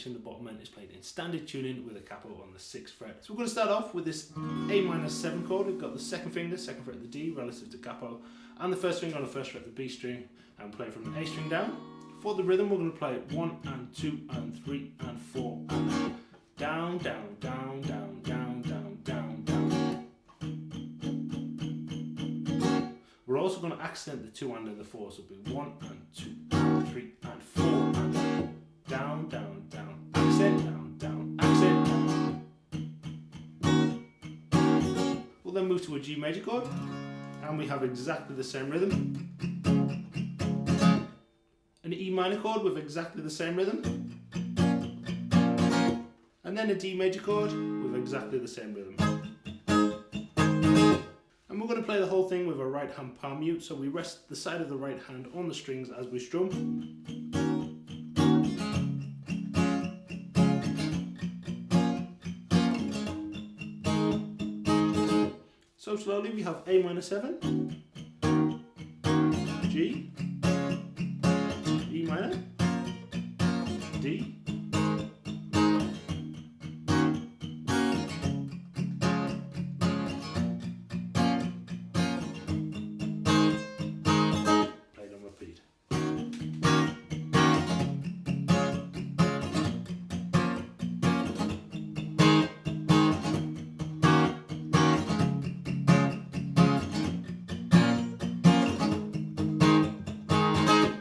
Catfish and the Bottlemen is played in standard tuning with a capo on the 6th fret. So we're going to start off with this A minor 7 chord. We've got the second fret of the D relative to capo, and the first finger on the first fret of the B string, and play from the A string down. For the rhythm, we're going to play 1 and 2 and 3 and 4 and then down, down, down, down, down, down, down, down. We're also going to accent the 2 and the 4, so it'll be 1 and 2 and 3 and 4 and then down, down, down, accent, down, down, accent, down. We'll then move to a G major chord, and we have exactly the same rhythm. An E minor chord with exactly the same rhythm. And then a D major chord with exactly the same rhythm. And we're going to play the whole thing with a right hand palm mute, so we rest the side of the right hand on the strings as we strum. So slowly we have A minor 7, G, E minor, D, played on repeat.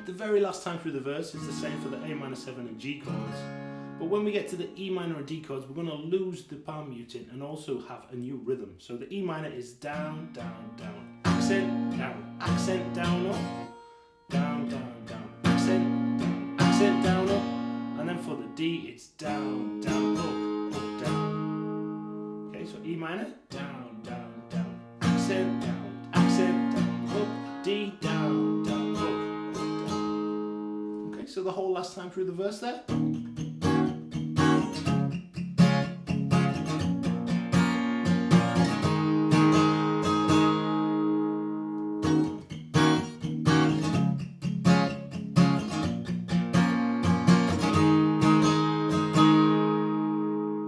Very last time through the verse is the same for the A minor 7 and G chords, but when we get to the E minor and D chords, we're going to lose the palm muting and also have a new rhythm. So the E minor is down, down, down, accent, down, up, down, down, down, accent, down, up, and then for the D it's down, down, up, down. Okay, so E minor, down, down, down, accent, down, up, D, down, down, up. So the whole last time through the verse there.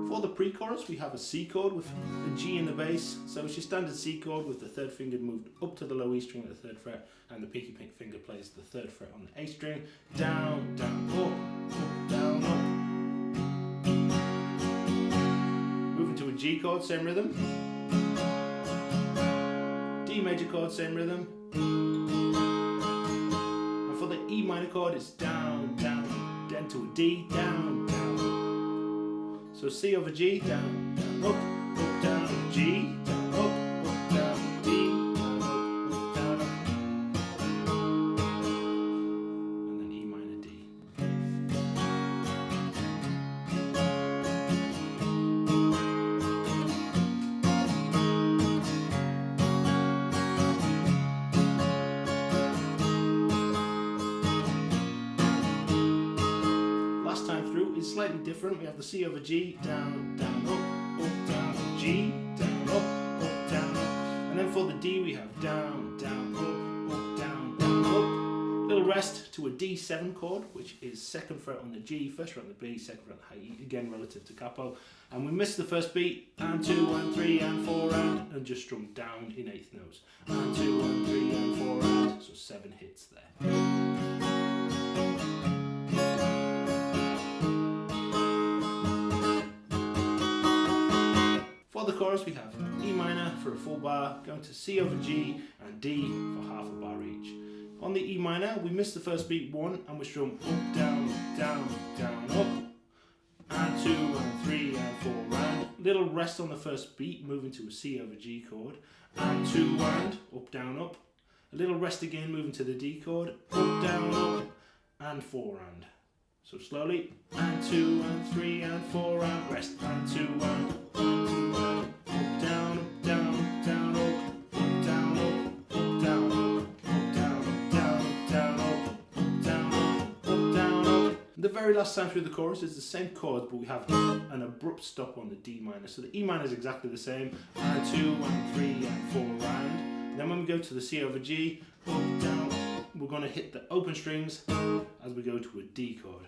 For the pre-chorus, we have a C chord with a G in the bass. So it's your standard C chord with the third finger moved up to the low E string at the 3rd fret, and the pinky finger plays the 3rd fret on the A string. Down, down, up, down, up. Moving to a G chord, same rhythm. D major chord, same rhythm. And for the E minor chord, it's down, down, then to a D, down, down. So C over G, down, down, up, down, G, down, up, down, D, down, up, down, up. And then E minor, D. Last time through is slightly different. We have the C over G, down, down, up, down, G, down, up, down, up. And then for the D we have down, down, up, down, down, up. Little rest to a D7 chord, which is 2nd fret on the G, 1st fret on the B, 2nd fret on the high E, again relative to capo. And we miss the first beat, and 2 and 3 and 4 and just strum down in 8th notes. And 2 and 3 and 4 and, so 7 hits there. For the chorus we have E minor for a full bar, going to C over G and D for half a bar each. On the E minor we miss the first beat 1 and we strum up, down, down, down, up, and 2 and 3 and 4 and. Little rest on the first beat, moving to a C over G chord, and 2 and, up, down, up. A little rest again, moving to the D chord, up, down, up, and 4 and. So slowly, and 2 and 3 and 4 and rest, and 2 and, up, down, up, down, down, up, down, up, down, up, down, down, down, up, down, up. The very last time through the chorus is the same chords, but we have an abrupt stop on the D minor. So the E minor is exactly the same, and 2 and 3 and 4 and. Then when we go to the C over G, up, down, we're going to hit the open strings as we go to a D chord.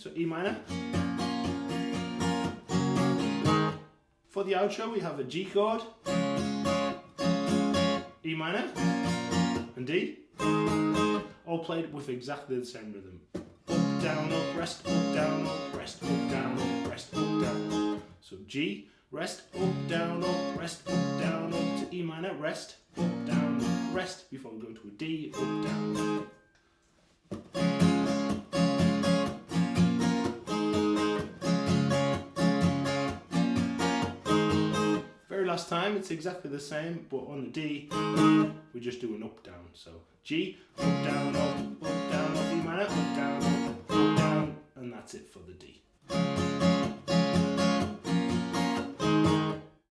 so E minor. For the outro we have a G chord, E minor, and D, all played with exactly the same rhythm. Up, down, up, rest, up, down, up, rest, up, down, up, rest, up, down. So G, rest, up, down, up, rest, up, down, up, to E minor, rest, up, down, up, rest, before we go to a D, up, down. Very last time, it's exactly the same, but on the D, we just do an up, down. So G, up, down, up, E minor, up, down, and that's it for the D.